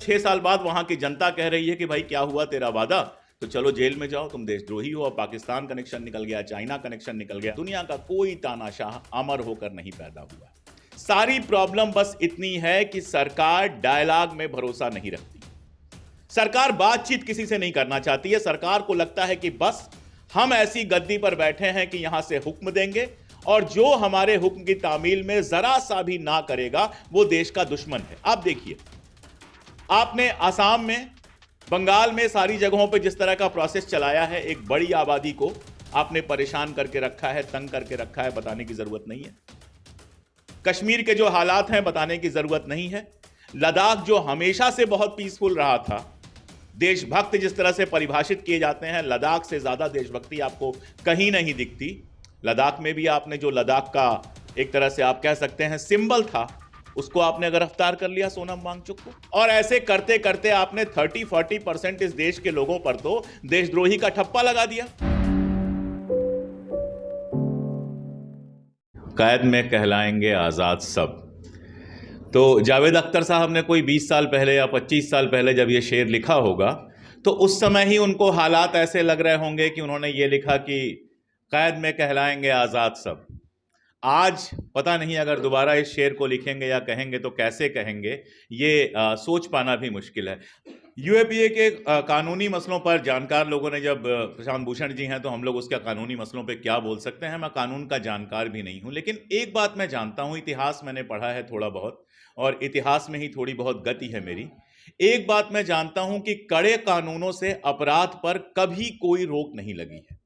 6 साल बाद वहां की जनता कह रही है कि भाई क्या हुआ तेरा वादा, तो चलो जेल में जाओ, तुम देशद्रोही हो। पाकिस्तान कनेक्शन निकल गया, चाइना कनेक्शन निकल गया। दुनिया का कोई तानाशाह अमर होकर नहीं पैदा हुआ। सारी प्रॉब्लम बस इतनी है कि सरकार डायलॉग में भरोसा नहीं रखती। सरकार बातचीत किसी से नहीं करना चाहती है। सरकार को लगता है कि बस हम ऐसी गद्दी पर बैठे हैं कि यहां से हुक्म देंगे, और जो हमारे हुक्म की तामील में जरा सा भी ना करेगा वो देश का दुश्मन है। आप देखिए, आपने आसाम में, बंगाल में, सारी जगहों पे जिस तरह का प्रोसेस चलाया है, एक बड़ी आबादी को आपने परेशान करके रखा है, तंग करके रखा है, बताने की जरूरत नहीं है। कश्मीर के जो हालात हैं बताने की जरूरत नहीं है। लद्दाख जो हमेशा से बहुत पीसफुल रहा था, देशभक्त जिस तरह से परिभाषित किए जाते हैं, लद्दाख से ज्यादा देशभक्ति आपको कहीं नहीं दिखती। लद्दाख में भी आपने जो लद्दाख का एक तरह से आप कह सकते हैं सिंबल था, उसको आपने गिरफ्तार कर लिया, सोनम वांगचुक को। और ऐसे करते करते आपने 30-40% इस देश के लोगों पर तो देशद्रोही का ठप्पा लगा दिया। कैद में कहलाएंगे आजाद सब। तो जावेद अख्तर साहब ने कोई 20 साल पहले या 25 साल पहले जब ये शेर लिखा होगा, तो उस समय ही उनको हालात ऐसे लग रहे होंगे कि उन्होंने ये लिखा कि कैद में कहलाएंगे आजाद सब। आज पता नहीं अगर दोबारा इस शेर को लिखेंगे या कहेंगे तो कैसे कहेंगे, ये सोच पाना भी मुश्किल है। यूएपीए के कानूनी मसलों पर जानकार लोगों ने, जब प्रशांत भूषण जी हैं तो हम लोग उसके कानूनी मसलों पे क्या बोल सकते हैं, मैं कानून का जानकार भी नहीं हूं, लेकिन एक बात मैं जानता हूं, इतिहास मैंने पढ़ा है थोड़ा बहुत, और इतिहास में ही थोड़ी बहुत गति है मेरी। एक बात मैं जानता हूं कि कड़े कानूनों से अपराध पर कभी कोई रोक नहीं लगी है।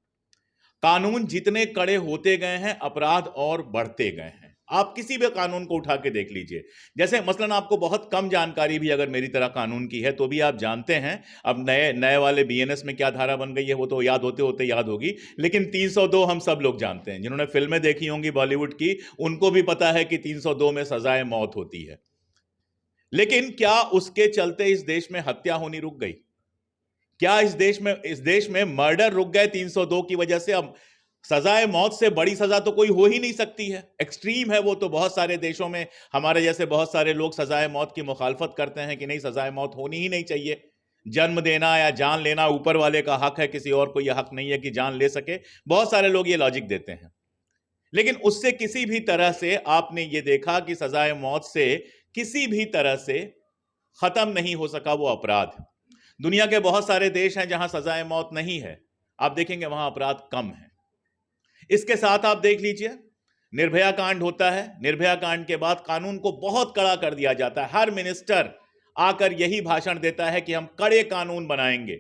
कानून जितने कड़े होते गए हैं, अपराध और बढ़ते गए हैं। आप किसी भी कानून को उठा के देख लीजिए। जैसे मसलन आपको बहुत कम जानकारी भी अगर मेरी तरह कानून की है तो भी आप जानते हैं, अब नए वाले बीएनएस में क्या धारा बन गई है वो तो याद होते होते याद होगी, लेकिन 302 हम सब लोग जानते हैं। जिन्होंने फिल्में देखी होंगी बॉलीवुड की, उनको भी पता है कि 302 में सजाए मौत होती है। लेकिन क्या उसके चलते इस देश में हत्या होनी रुक गई? क्या इस देश में मर्डर रुक गए 302 की वजह से? अब सजाए मौत से बड़ी सजा तो कोई हो ही नहीं सकती है। एक्सट्रीम है वो तो। बहुत सारे देशों में हमारे जैसे बहुत सारे लोग सजाए मौत की मुखालफत करते हैं कि नहीं, सजाए मौत होनी ही नहीं चाहिए। जन्म देना या जान लेना ऊपर वाले का हक है, किसी और को यह हक नहीं है कि जान ले सके। बहुत सारे लोग ये लॉजिक देते हैं, लेकिन उससे किसी भी तरह से आपने ये देखा कि सजाए मौत से किसी भी तरह से खत्म नहीं हो सका वो अपराध। दुनिया के बहुत सारे देश हैं जहां सजाए मौत नहीं है, आप देखेंगे वहां अपराध कम है। इसके साथ आप देख लीजिए, निर्भया कांड होता है, निर्भया कांड के बाद कानून को बहुत कड़ा कर दिया जाता है। हर मिनिस्टर आकर यही भाषण देता है कि हम कड़े कानून बनाएंगे।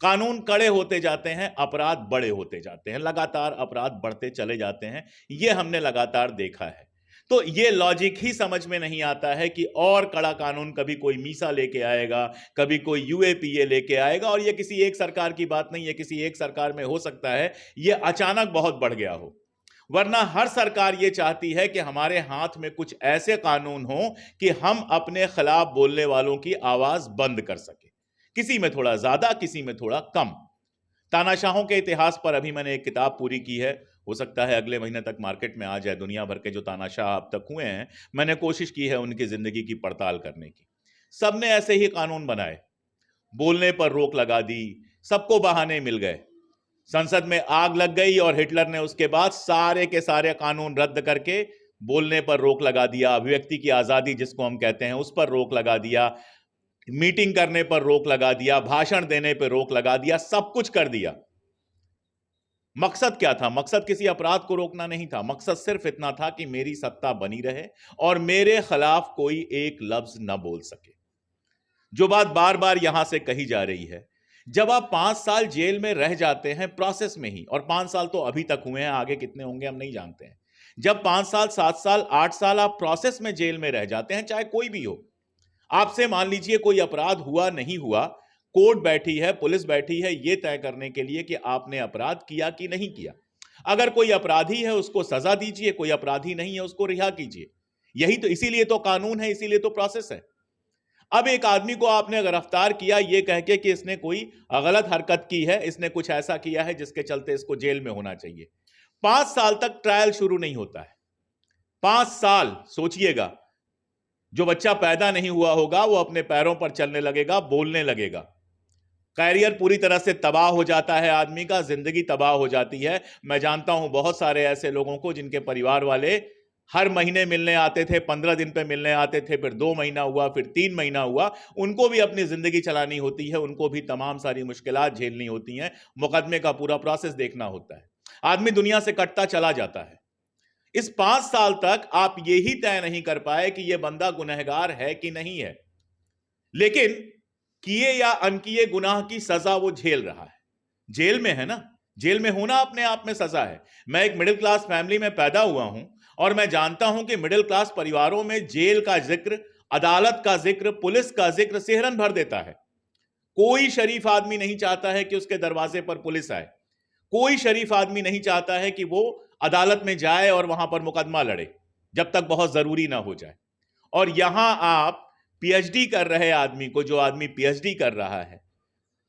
कानून कड़े होते जाते हैं, अपराध बड़े होते जाते हैं, लगातार अपराध बढ़ते चले जाते हैं। यह हमने लगातार देखा है। तो ये लॉजिक ही समझ में नहीं आता है कि और कड़ा कानून कभी कोई मीसा लेके आएगा, कभी कोई यूएपीए लेके आएगा, और ये किसी एक सरकार की बात नहीं है। किसी एक सरकार में हो सकता है ये अचानक बहुत बढ़ गया हो, वरना हर सरकार ये चाहती है कि हमारे हाथ में कुछ ऐसे कानून हो कि हम अपने खिलाफ बोलने वालों की आवाज बंद कर सके, किसी में थोड़ा ज्यादा, किसी में थोड़ा कम। तानाशाहों के इतिहास पर अभी मैंने एक किताब पूरी की है, हो सकता है अगले महीने तक मार्केट में आ जाए। दुनिया भर के जो तानाशाह अब तक हुए हैं, मैंने कोशिश की है उनकी जिंदगी की पड़ताल करने की। सबने ऐसे ही कानून बनाए, बोलने पर रोक लगा दी, सबको बहाने मिल गए, संसद में आग लग गई और हिटलर ने उसके बाद सारे के सारे कानून रद्द करके बोलने पर रोक लगा दिया, अभिव्यक्ति की आजादी जिसको हम कहते हैं उस पर रोक लगा दिया, मीटिंग करने पर रोक लगा दिया, भाषण देने पर रोक लगा दिया, सब कुछ कर दिया। मकसद क्या था? मकसद किसी अपराध को रोकना नहीं था। मकसद सिर्फ इतना था कि मेरी सत्ता बनी रहे और मेरे खिलाफ कोई एक लफ्ज न बोल सके। जो बात बार बार यहां से कही जा रही है, जब आप 5 साल जेल में रह जाते हैं प्रोसेस में ही, और 5 साल तो अभी तक हुए हैं, आगे कितने होंगे हम नहीं जानते हैं। जब 5 साल, 7 साल, 8 साल आप प्रोसेस में जेल में रह जाते हैं, चाहे कोई भी हो, आपसे मान लीजिए कोई अपराध हुआ नहीं हुआ, कोर्ट बैठी है, पुलिस बैठी है यह तय करने के लिए कि आपने अपराध किया कि नहीं किया। अगर कोई अपराधी है उसको सजा दीजिए, कोई अपराधी नहीं है उसको रिहा कीजिए। यही तो, इसीलिए तो कानून है, इसीलिए तो प्रोसेस है। अब एक आदमी को आपने गिरफ्तार किया यह कह के कि इसने कोई गलत हरकत की है, इसने कुछ ऐसा किया है जिसके चलते इसको जेल में होना चाहिए। 5 साल तक ट्रायल शुरू नहीं होता है। 5 साल सोचिएगा, जो बच्चा पैदा नहीं हुआ होगा वो अपने पैरों पर चलने लगेगा, बोलने लगेगा। कैरियर पूरी तरह से तबाह हो जाता है, आदमी का जिंदगी तबाह हो जाती है। मैं जानता हूं बहुत सारे ऐसे लोगों को जिनके परिवार वाले हर महीने मिलने आते थे, 15 दिन पे मिलने आते थे, फिर 2 महीना हुआ, फिर 3 महीना हुआ, उनको भी अपनी जिंदगी चलानी होती है, उनको भी तमाम सारी मुश्किलात झेलनी होती हैं, मुकदमे का पूरा प्रोसेस देखना होता है। आदमी दुनिया से कटता चला जाता है। इस 5 साल तक आप यही तय नहीं कर पाए कि यह बंदा गुनहगार है कि नहीं है, लेकिन किए या अनकिए गुनाह की सजा वो झेल रहा है। जेल में है ना, जेल में होना अपने आप में सजा है। मैं एक मिडिल क्लास फैमिली में पैदा हुआ हूं और मैं जानता हूं कि मिडिल क्लास परिवारों में जेल का जिक्र, अदालत का जिक्र, पुलिस का जिक्र सिहरन भर देता है। कोई शरीफ आदमी नहीं चाहता है कि उसके दरवाजे पर पुलिस आए। कोई शरीफ आदमी नहीं चाहता है कि वो अदालत में जाए और वहां पर मुकदमा लड़े, जब तक बहुत जरूरी ना हो जाए। और यहां आप पीएचडी कर रहे आदमी को, जो आदमी पीएचडी कर रहा है,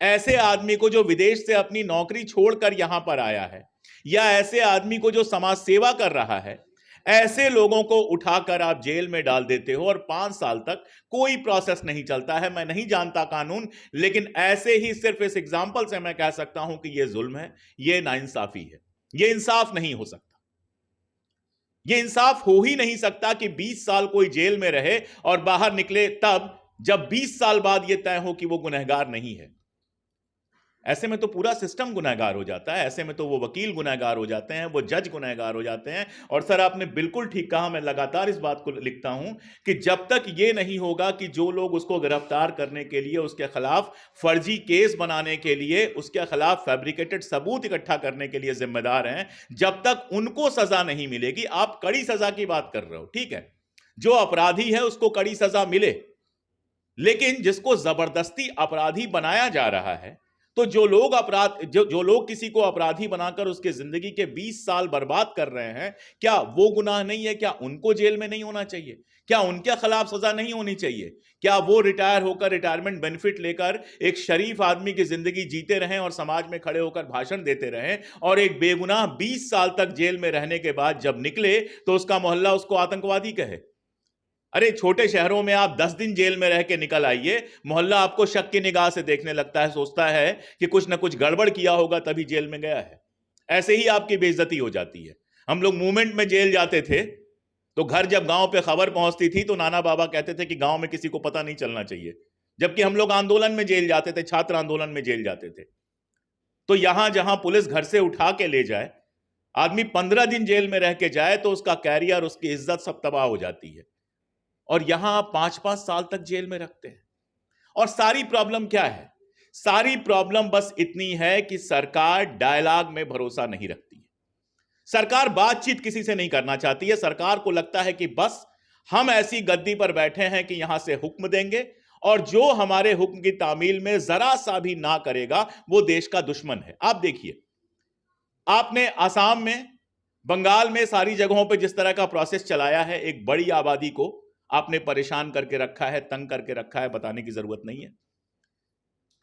ऐसे आदमी को जो विदेश से अपनी नौकरी छोड़कर यहां पर आया है, या ऐसे आदमी को जो समाज सेवा कर रहा है, ऐसे लोगों को उठाकर आप जेल में डाल देते हो और 5 साल तक कोई प्रोसेस नहीं चलता है। मैं नहीं जानता कानून, लेकिन ऐसे ही सिर्फ इस एग्जाम्पल से मैं कह सकता हूं कि यह जुल्म है, यह नाइंसाफी है, यह इंसाफ नहीं हो सकता। यह इंसाफ हो ही नहीं सकता कि 20 साल कोई जेल में रहे और बाहर निकले तब, जब 20 साल बाद यह तय हो कि वो गुनहगार नहीं है। ऐसे में तो पूरा सिस्टम गुनहगार हो जाता है, ऐसे में तो वो वकील गुनहगार हो जाते हैं, वो जज गुनहगार हो जाते हैं। और सर, आपने बिल्कुल ठीक कहा, मैं लगातार इस बात को लिखता हूं कि जब तक ये नहीं होगा कि जो लोग उसको गिरफ्तार करने के लिए, उसके खिलाफ फर्जी केस बनाने के लिए, उसके खिलाफ फैब्रिकेटेड सबूत इकट्ठा करने के लिए जिम्मेदार हैं, जब तक उनको सजा नहीं मिलेगी। आप कड़ी सजा की बात कर रहे हो, ठीक है, जो अपराधी है उसको कड़ी सजा मिले, लेकिन जिसको जबरदस्ती अपराधी बनाया जा रहा है, तो जो लोग किसी को अपराधी बनाकर उसके जिंदगी के 20 साल बर्बाद कर रहे हैं, क्या वो गुनाह नहीं है? क्या उनको जेल में नहीं होना चाहिए? क्या उनके खिलाफ सजा नहीं होनी चाहिए? क्या वो रिटायर होकर, रिटायरमेंट बेनिफिट लेकर एक शरीफ आदमी की जिंदगी जीते रहें और समाज में खड़े होकर भाषण देते रहें, और एक बेगुनाह 20 साल तक जेल में रहने के बाद जब निकले तो उसका मोहल्ला उसको आतंकवादी कहे? अरे, छोटे शहरों में आप 10 दिन जेल में रह के निकल आइए, मोहल्ला आपको शक की निगाह से देखने लगता है, सोचता है कि कुछ ना कुछ गड़बड़ किया होगा तभी जेल में गया है। ऐसे ही आपकी बेइज्जती हो जाती है। हम लोग मूवमेंट में जेल जाते थे तो घर जब गांव पे खबर पहुंचती थी तो नाना बाबा कहते थे कि गांव में किसी को पता नहीं चलना चाहिए। जबकि हम लोग आंदोलन में जेल जाते थे, छात्र आंदोलन में जेल जाते थे। तो यहां जहां पुलिस घर से उठा के ले जाए, आदमी 15 दिन जेल में रह के जाए तो उसका कैरियर, उसकी इज्जत सब तबाह हो जाती है। और यहां आप 5-5 साल तक जेल में रखते हैं। और सारी प्रॉब्लम क्या है? सारी प्रॉब्लम बस इतनी है कि सरकार डायलॉग में भरोसा नहीं रखती है। सरकार बातचीत किसी से नहीं करना चाहती है। सरकार को लगता है कि बस हम ऐसी गद्दी पर बैठे हैं कि यहां से हुक्म देंगे, और जो हमारे हुक्म की तामील में जरा सा भी ना करेगा वो देश का दुश्मन है। आप देखिए, आपने आसाम में, बंगाल में, सारी जगहों पर जिस तरह का प्रोसेस चलाया है, एक बड़ी आबादी को आपने परेशान करके रखा है, तंग करके रखा है, बताने की जरूरत नहीं है।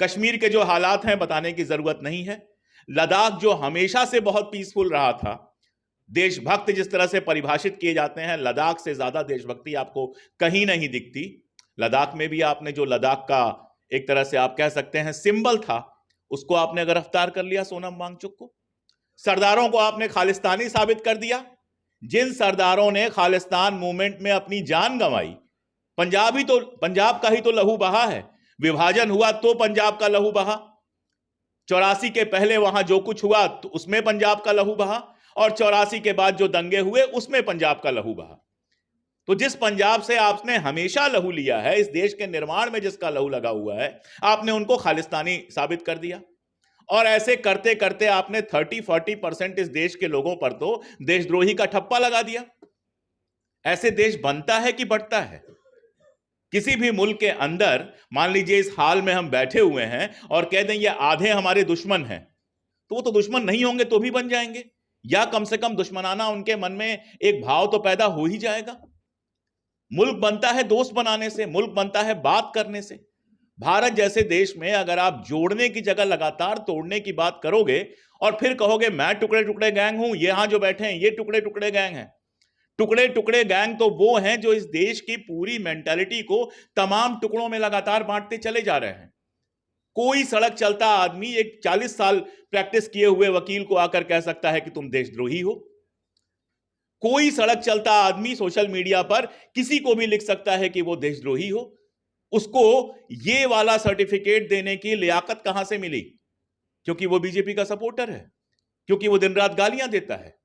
कश्मीर के जो हालात हैं बताने की जरूरत नहीं है। लद्दाख जो हमेशा से बहुत पीसफुल रहा था, देशभक्त जिस तरह से परिभाषित किए जाते हैं, लद्दाख से ज्यादा देशभक्ति आपको कहीं नहीं दिखती। लद्दाख में भी आपने जो लद्दाख का एक तरह से आप कह सकते हैं सिंबल था, उसको आपने गिरफ्तार कर लिया, सोनम वांगचुक को। सरदारों को आपने खालिस्तानी साबित कर दिया। जिन सरदारों ने खालिस्तान मूवमेंट में अपनी जान गंवाई, पंजाब का ही तो लहू बहा है। विभाजन हुआ तो पंजाब का लहू बहा, 84 के पहले वहां जो कुछ हुआ तो उसमें पंजाब का लहू बहा, और 84 के बाद जो दंगे हुए उसमें पंजाब का लहू बहा। तो जिस पंजाब से आपने हमेशा लहू लिया है, इस देश के निर्माण में जिसका लहू लगा हुआ है, आपने उनको खालिस्तानी साबित कर दिया। और ऐसे करते करते आपने 30-40% इस देश के लोगों पर तो देशद्रोही का ठप्पा लगा दिया। ऐसे देश बनता है कि बढ़ता है? किसी भी मुल्क के अंदर मान लीजिए इस हाल में हम बैठे हुए हैं और कह दें ये आधे हमारे दुश्मन हैं, तो वो तो दुश्मन नहीं होंगे तो भी बन जाएंगे, या कम से कम दुश्मनाना उनके मन में एक भाव तो पैदा हो ही जाएगा। मुल्क बनता है दोस्त बनाने से, मुल्क बनता है बात करने से। भारत जैसे देश में अगर आप जोड़ने की जगह लगातार तोड़ने की बात करोगे और फिर कहोगे मैं टुकड़े टुकड़े गैंग हूं, यहां जो बैठे हैं ये टुकड़े टुकड़े गैंग हैं, टुकड़े टुकड़े गैंग तो वो हैं जो इस देश की पूरी मेंटालिटी को तमाम टुकड़ों में लगातार बांटते चले जा रहे हैं। कोई सड़क चलता आदमी एक 40 साल प्रैक्टिस किए हुए वकील को आकर कह सकता है कि तुम देशद्रोही हो। कोई सड़क चलता आदमी सोशल मीडिया पर किसी को भी लिख सकता है कि वो देशद्रोही हो। उसको ये वाला सर्टिफिकेट देने की लियाकत कहां से मिली? क्योंकि वो बीजेपी का सपोर्टर है, क्योंकि वो दिन रात गालियां देता है।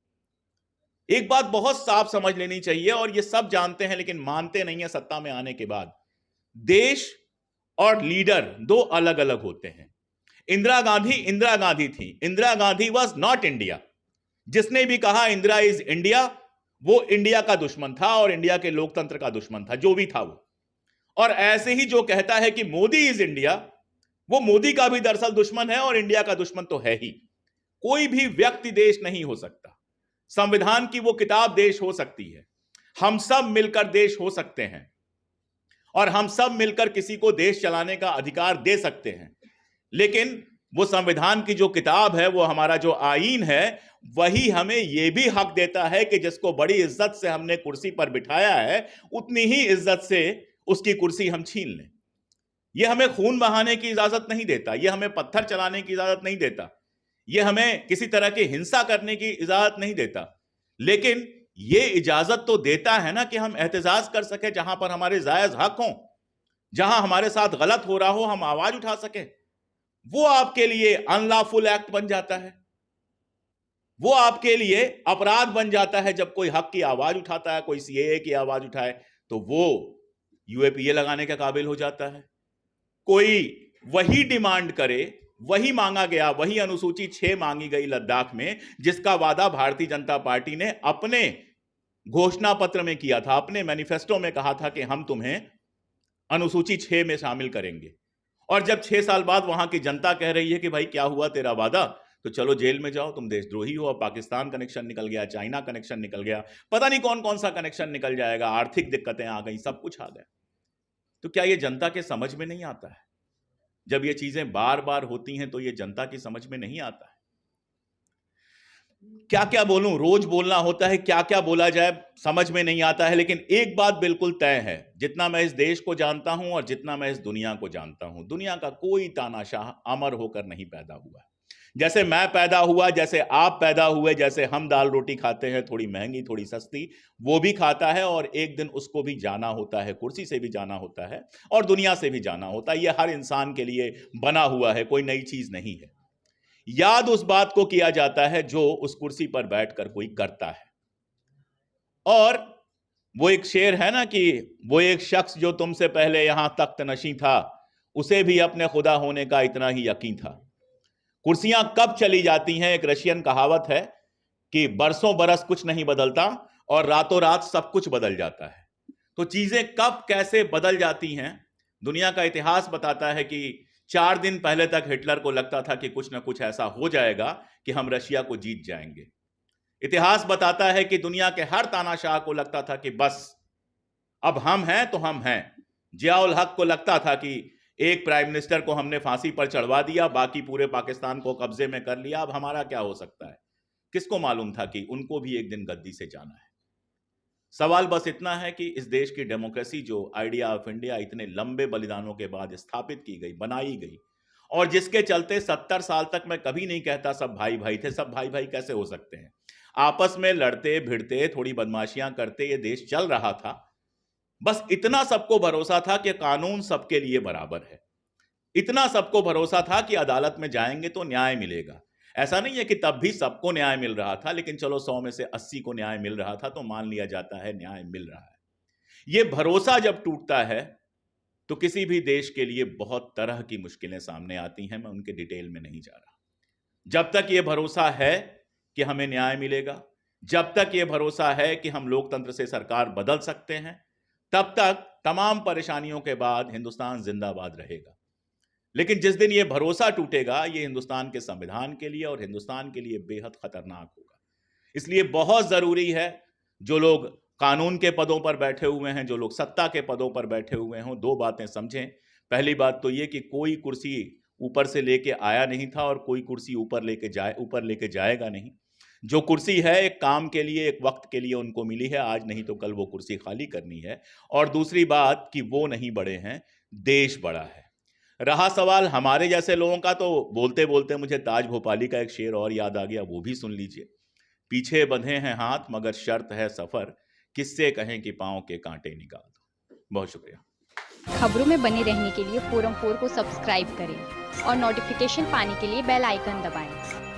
एक बात बहुत साफ समझ लेनी चाहिए, और ये सब जानते हैं लेकिन मानते नहीं है सत्ता में आने के बाद, देश और लीडर दो अलग अलग होते हैं। इंदिरा गांधी थी। Indira Gandhi was not India. जिसने भी कहा इंदिरा इज इंडिया, वो इंडिया का दुश्मन था और इंडिया के लोकतंत्र का दुश्मन था, जो भी था वो। और ऐसे ही जो कहता है कि मोदी इज इंडिया, वो मोदी का भी दरअसल दुश्मन है और इंडिया का दुश्मन तो है ही। कोई भी व्यक्ति देश नहीं हो सकता। संविधान की वो किताब देश हो सकती है, हम सब मिलकर देश हो सकते हैं, और हम सब मिलकर किसी को देश चलाने का अधिकार दे सकते हैं। लेकिन वो संविधान की जो किताब है, वो हमारा जो आईन है, वही हमें यह भी हक देता है कि जिसको बड़ी इज्जत से हमने कुर्सी पर बिठाया है, उतनी ही इज्जत से उसकी कुर्सी हम छीन लें। यह हमें खून बहाने की इजाजत नहीं देता, यह हमें पत्थर चलाने की इजाजत नहीं देता, यह हमें किसी तरह की हिंसा करने की इजाजत नहीं देता। लेकिन यह इजाजत तो देता है ना कि हम एहतजाज कर सके, जहां पर हमारे जायज हक हों, जहां हमारे साथ गलत हो रहा हो हम आवाज उठा सके। वो आपके लिए अनलॉफुल एक्ट बन जाता है, वो आपके लिए अपराध बन जाता है। जब कोई हक की आवाज उठाता है, कोई सीएए की आवाज उठाए, तो वो यूएपीए लगाने के काबिल हो जाता है। कोई वही डिमांड करे, वही मांगा गया, वही अनुसूची 6 मांगी गई लद्दाख में, जिसका वादा भारतीय जनता पार्टी ने अपने घोषणा पत्र में किया था, अपने मैनिफेस्टो में कहा था कि हम तुम्हें अनुसूची 6 में शामिल करेंगे। और जब 6 साल बाद वहां की जनता कह रही है कि भाई क्या हुआ तेरा वादा, तो चलो जेल में जाओ, तुम देशद्रोही हो। अब पाकिस्तान कनेक्शन निकल गया, चाइना कनेक्शन निकल गया, पता नहीं कौन कौन सा कनेक्शन निकल जाएगा, आर्थिक दिक्कतें आ गई, सब कुछ आ गया। तो क्या यह जनता के समझ में नहीं आता है? जब ये चीजें बार बार होती हैं तो ये जनता की समझ में नहीं आता है। क्या क्या बोलूं, रोज बोलना होता है, क्या क्या बोला जाए समझ में नहीं आता है। लेकिन एक बात बिल्कुल तय है, जितना मैं इस देश को जानता हूं और जितना मैं इस दुनिया को जानता हूं, दुनिया का कोई तानाशाह अमर होकर नहीं पैदा हुआ। जैसे मैं पैदा हुआ, जैसे आप पैदा हुए, जैसे हम दाल रोटी खाते हैं, थोड़ी महंगी थोड़ी सस्ती, वो भी खाता है, और एक दिन उसको भी जाना होता है, कुर्सी से भी जाना होता है और दुनिया से भी जाना होता है। ये हर इंसान के लिए बना हुआ है, कोई नई चीज नहीं है। याद उस बात को किया जाता है जो उस कुर्सी पर बैठकर कोई करता है। और वो एक शेर है ना कि वो एक शख्स जो तुमसे पहले यहां तख्त नशी था, उसे भी अपने खुदा होने का इतना ही यकीन था। कुर्सियां कब चली जाती हैं? एक रशियन कहावत है कि बरसों बरस कुछ नहीं बदलता और रातों रात सब कुछ बदल जाता है। तो चीजें कब कैसे बदल जाती हैं, दुनिया का इतिहास बताता है कि 4 दिन पहले तक हिटलर को लगता था कि कुछ ना कुछ ऐसा हो जाएगा कि हम रशिया को जीत जाएंगे। इतिहास बताता है कि दुनिया के हर तानाशाह को लगता था कि बस अब हम हैं तो हम हैं। जियाउल हक को लगता था कि एक प्राइम मिनिस्टर को हमने फांसी पर चढ़वा दिया, बाकी पूरे पाकिस्तान को कब्जे में कर लिया, अब हमारा क्या हो सकता है? किसको मालूम था कि उनको भी एक दिन गद्दी से जाना है। सवाल बस इतना है कि इस देश की डेमोक्रेसी, जो आइडिया ऑफ इंडिया इतने लंबे बलिदानों के बाद स्थापित की गई, बनाई गई, और जिसके चलते 70 साल तक मैं कभी नहीं कहता सब भाई भाई थे, सब भाई भाई कैसे हो सकते हैं? आपस में लड़ते भिड़ते, थोड़ी बदमाशियां करते ये देश चल रहा था। बस इतना सबको भरोसा था कि कानून सबके लिए बराबर है, इतना सबको भरोसा था कि अदालत में जाएंगे तो न्याय मिलेगा। ऐसा नहीं है कि तब भी सबको न्याय मिल रहा था, लेकिन चलो 100 में से 80 को न्याय मिल रहा था, तो मान लिया जाता है न्याय मिल रहा है। यह भरोसा जब टूटता है तो किसी भी देश के लिए बहुत तरह की मुश्किलें सामने आती हैं। मैं उनके डिटेल में नहीं जा रहा। जब तक यह भरोसा है कि हमें न्याय मिलेगा, जब तक यह भरोसा है कि हम लोकतंत्र से सरकार बदल सकते हैं, तब तक तमाम परेशानियों के बाद हिंदुस्तान जिंदाबाद रहेगा। लेकिन जिस दिन यह भरोसा टूटेगा, यह हिंदुस्तान के संविधान के लिए और हिंदुस्तान के लिए बेहद खतरनाक होगा। इसलिए बहुत जरूरी है, जो लोग कानून के पदों पर बैठे हुए हैं, जो लोग सत्ता के पदों पर बैठे हुए हों, 2 बातें समझें। पहली बात तो यह कि कोई कुर्सी ऊपर से लेके आया नहीं था और कोई कुर्सी ऊपर लेके जाएगा नहीं। जो कुर्सी है एक काम के लिए, एक वक्त के लिए उनको मिली है, आज नहीं तो कल वो कुर्सी खाली करनी है। और दूसरी बात कि वो नहीं बड़े हैं, देश बड़ा है। रहा सवाल हमारे जैसे लोगों का, तो बोलते बोलते मुझे ताज भोपाली का एक शेर और याद आ गया, वो भी सुन लीजिए। पीछे बंधे हैं हाथ मगर शर्त है सफर, किससे कहें कि पांव के कांटे निकाल दो। बहुत शुक्रिया। खबरों में बने रहने के लिए फोरम 4 को सब्सक्राइब करें और नोटिफिकेशन पाने के लिए बेल आइकन दबाएं।